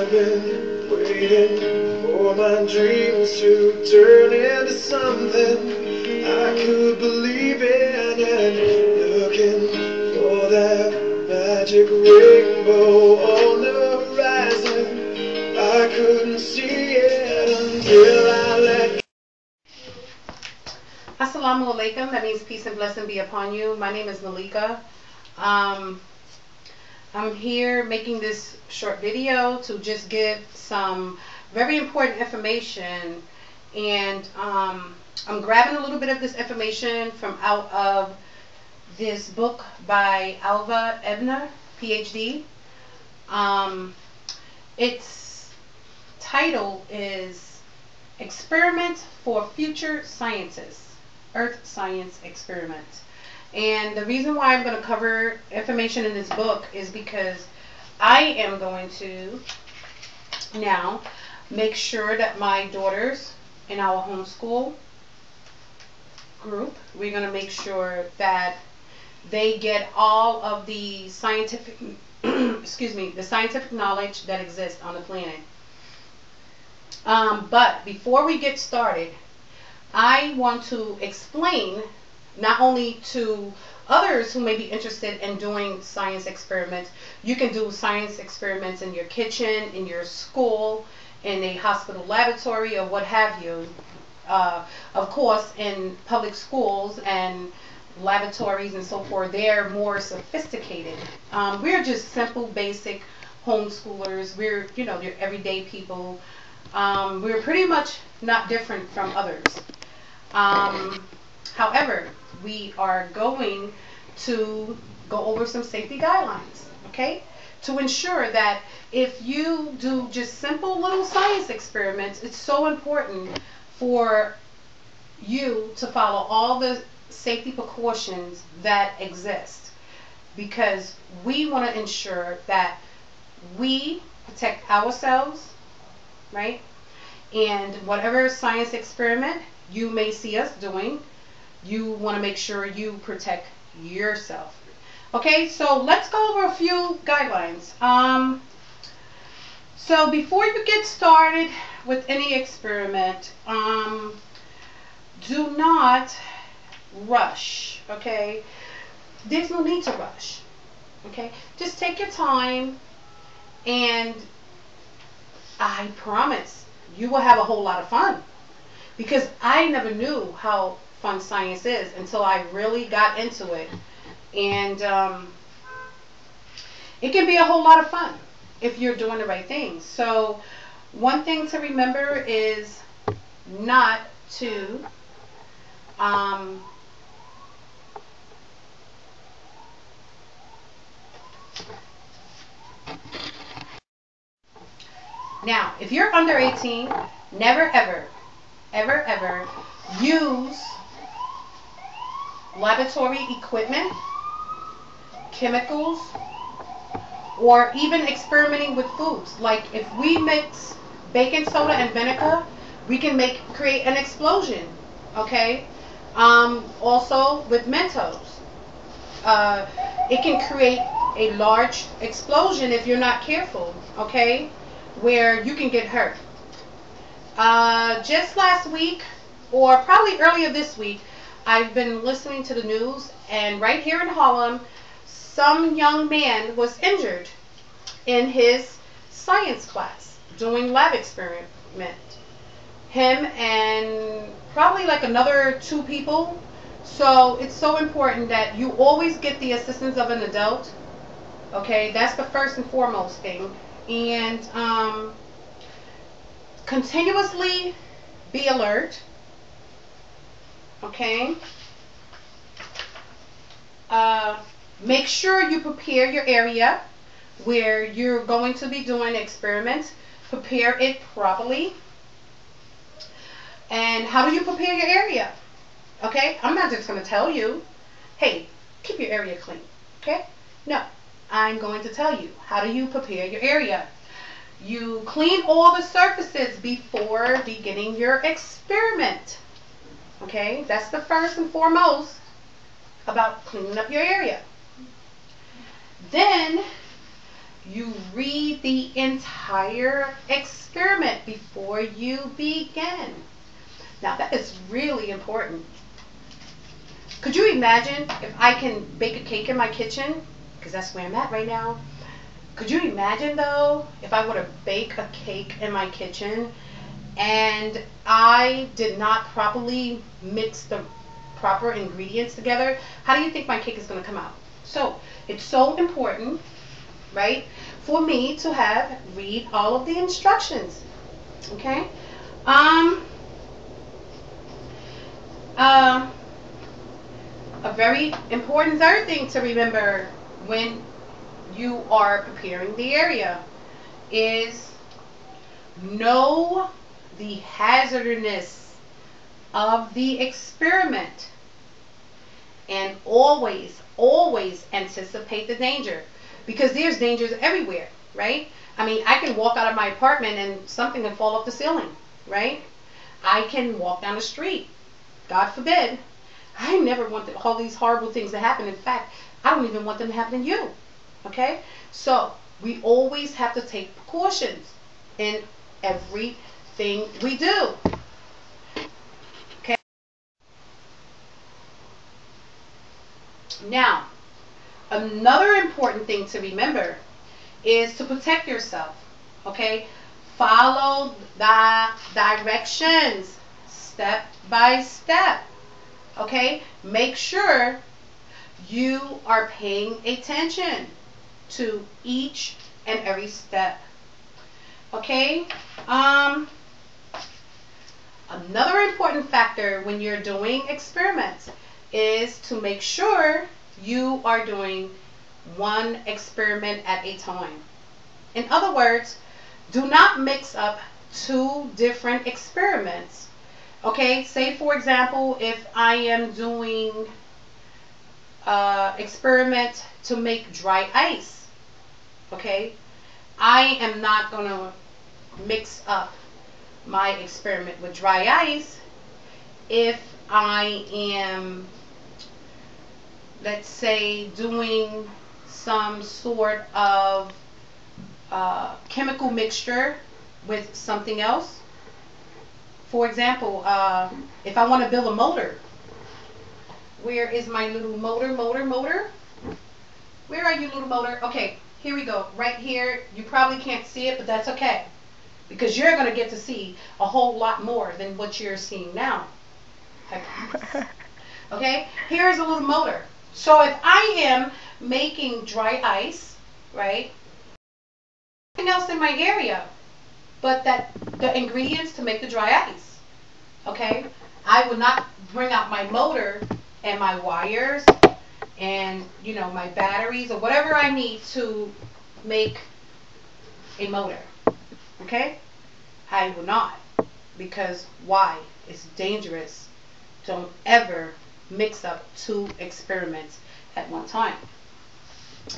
I've been waiting for my dreams to turn into something I could believe in, and looking for that magic rainbow on the horizon. I couldn't see it until I let. Assalamu alaikum. That means peace and blessing be upon you. My name is Malikah. I'm here making this short video to just give some very important information, and I'm grabbing a little bit of this information from out of this book by Alva Ebner, PhD. Its title is Experiment for Future Scientists, Earth Science Experiments. And the reason why I'm going to cover information in this book is because I am going to now make sure that my daughters in our homeschool group, we're going to make sure that they get all of the scientific the scientific knowledge that exists on the planet. But before we get started, I want to explain not only to others who may be interested in doing science experiments. You can do science experiments in your kitchen, in your school, in a hospital laboratory, or what have you. Of course, in public schools and laboratories and so forth, they're more sophisticated. We're just simple, basic homeschoolers. We're, your everyday people. We're pretty much not different from others. However, we are going to go over some safety guidelines, okay? To ensure that if you do just simple little science experiments, it's so important for you to follow all the safety precautions that exist, because we want to ensure that we protect ourselves, right? And whatever science experiment you may see us doing, you want to make sure you protect yourself. Okay, so let's go over a few guidelines. So before you get started with any experiment, do not rush, okay? There's no need to rush, okay? Just take your time, and I promise you will have a whole lot of fun, because I never knew how fun science is until I really got into it. And it can be a whole lot of fun if you're doing the right things. So one thing to remember is not to now, if you're under 18, never ever use laboratory equipment, chemicals, or even experimenting with foods. Like if we mix baking soda and vinegar, we can create an explosion, okay? Also with Mentos, it can create a large explosion if you're not careful, okay? Where you can get hurt. Just last week, or probably earlier this week, I've been listening to the news, and right here in Harlem, some young man was injured in his science class doing lab experiment. Him and probably like another 2 people. So it's so important that you always get the assistance of an adult. Okay, that's the first and foremost thing. And continuously be alert. Okay. Make sure you prepare your area where you're going to be doing experiments. Prepare it properly. And how do you prepare your area? Okay, I'm not just going to tell you, hey, keep your area clean. Okay? No, I'm going to tell you, how do you prepare your area? You clean all the surfaces before beginning your experiment. Okay, that's the first and foremost about cleaning up your area. Then you read the entire experiment before you begin. Now that is really important. Could you imagine if I can bake a cake in my kitchen? Because that's where I'm at right now. Could you imagine though if I were to bake a cake in my kitchen and I did not properly mix the proper ingredients together? How do you think my cake is going to come out? So it's so important, right, for me to read all of the instructions. Okay. A very important third thing to remember when you are preparing the area is know the hazardousness of the experiment and always anticipate the danger, because there's dangers everywhere, right? I mean, I can walk out of my apartment and something can fall off the ceiling, right? I can walk down the street, God forbid. I never want all these horrible things to happen. In fact, I don't even want them to happen to you. Okay? So we always have to take precautions in everything we do. Okay? Now, another important thing to remember is to protect yourself. Okay? Follow the directions step by step. Okay? Make sure you are paying attention to each and every step. Okay? Another important factor when you're doing experiments is to make sure you are doing one experiment at a time. In other words, do not mix up two different experiments. Okay, say for example, if I am doing experiment to make dry ice, okay, I am not going to mix up my experiment with dry ice if I am, let's say, doing some sort of chemical mixture with something else. For example, if I want to build a motor, where is my little motor? Where are you, little motor? Okay, here we go. Right here. You probably can't see it, but that's okay, because you're going to get to see a whole lot more than what you're seeing now. I promise. Okay, here's a little motor. So if I am making dry ice, right, nothing else in my area but the ingredients to make the dry ice. Okay, I would not bring out my motor and my wires and, you know, my batteries or whatever I need to make a motor. Okay, I will not, because why? It's dangerous. Don't ever mix up two experiments at one time.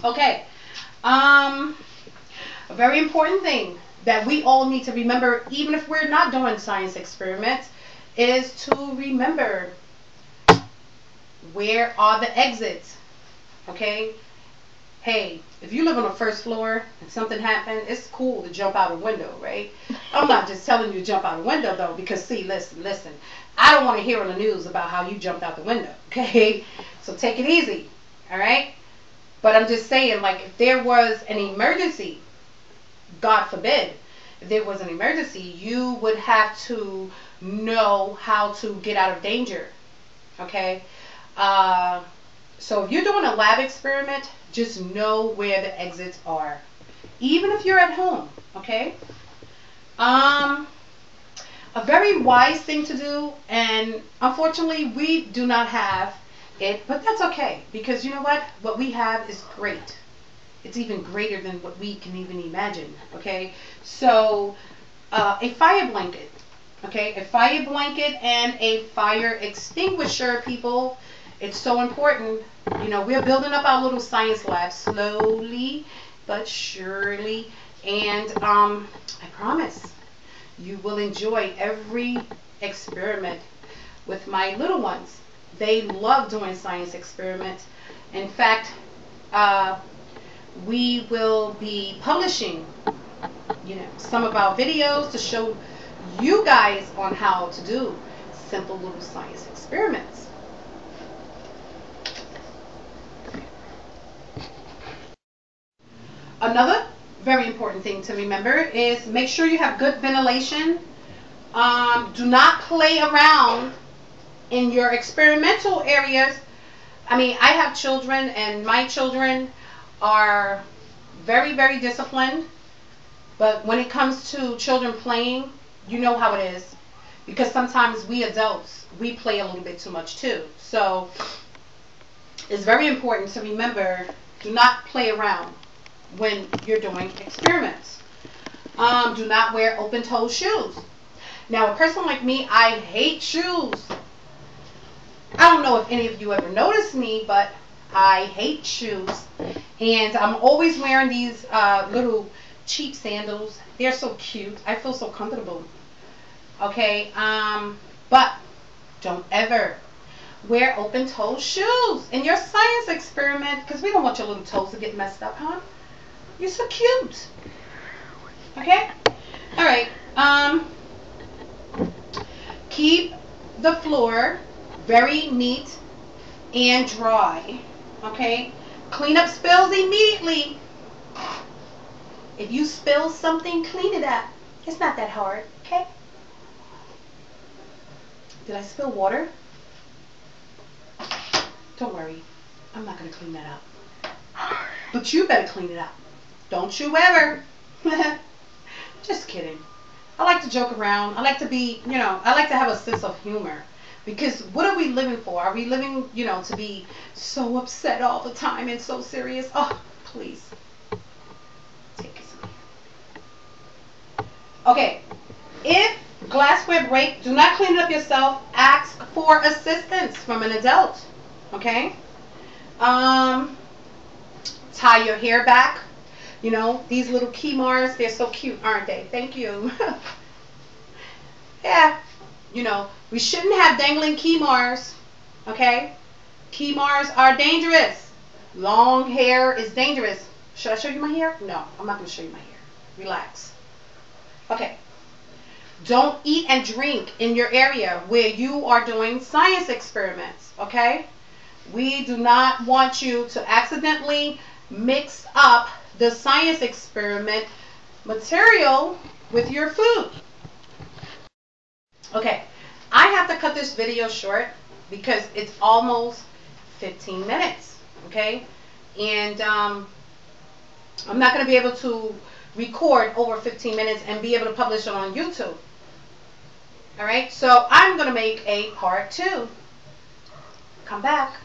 Okay, a very important thing that we all need to remember, even if we're not doing science experiments, is to remember, where are the exits? Okay? Hey, if you live on the first floor and something happened, it's cool to jump out a window, right? I'm not just telling you to jump out a window though, because see, listen. I don't want to hear on the news about how you jumped out the window, okay? So take it easy, all right? But I'm just saying, like, if there was an emergency, God forbid, if there was an emergency, you would have to know how to get out of danger, okay? So if you're doing a lab experiment, just know where the exits are, even if you're at home, okay? A very wise thing to do, and unfortunately we do not have it, but that's okay, because you know what we have is great. It's even greater than what we can even imagine. Okay, so a fire blanket, okay, a fire blanket and a fire extinguisher, people. It's so important. You know, we're building up our little science lab slowly but surely, and I promise you will enjoy every experiment with my little ones. They love doing science experiments. In fact, we will be publishing, some of our videos to show you guys on how to do simple little science experiments. Another very important thing to remember is make sure you have good ventilation. Do not play around in your experimental areas. I mean, I have children, and my children are very, very disciplined. But when it comes to children playing, you know how it is. Because sometimes we adults, we play a little bit too much too. So it's very important to remember, do not play around when you're doing experiments. Do not wear open-toed shoes. Now, a person like me, I hate shoes. I don't know if any of you ever noticed me, but I hate shoes. And I'm always wearing these little cheap sandals. They're so cute. I feel so comfortable. Okay, but don't ever wear open-toed shoes in your science experiment, because we don't want your little toes to get messed up, huh? You're so cute. Okay? All right. Keep the floor very neat and dry. Okay? Clean up spills immediately. If you spill something, clean it up. It's not that hard. Okay? Did I spill water? Don't worry. I'm not going to clean that up. But you better clean it up. Don't you ever. Just kidding. I like to joke around. I like to be, I like to have a sense of humor. Because what are we living for? Are we living, to be so upset all the time and so serious? Oh, please. Take some. Okay. If glassware break, do not clean it up yourself. Ask for assistance from an adult. Okay? Tie your hair back. These little Keymars, they're so cute, aren't they? Thank you. Yeah. We shouldn't have dangling Keymars. Okay? Keymars are dangerous. Long hair is dangerous. Should I show you my hair? No, I'm not going to show you my hair. Relax. Okay. Don't eat and drink in your area where you are doing science experiments. Okay? We do not want you to accidentally mix up the science experiment material with your food. Okay, I have to cut this video short because it's almost 15 minutes, okay? And I'm not going to be able to record over 15 minutes and be able to publish it on YouTube. All right, so I'm going to make a part 2. Come back.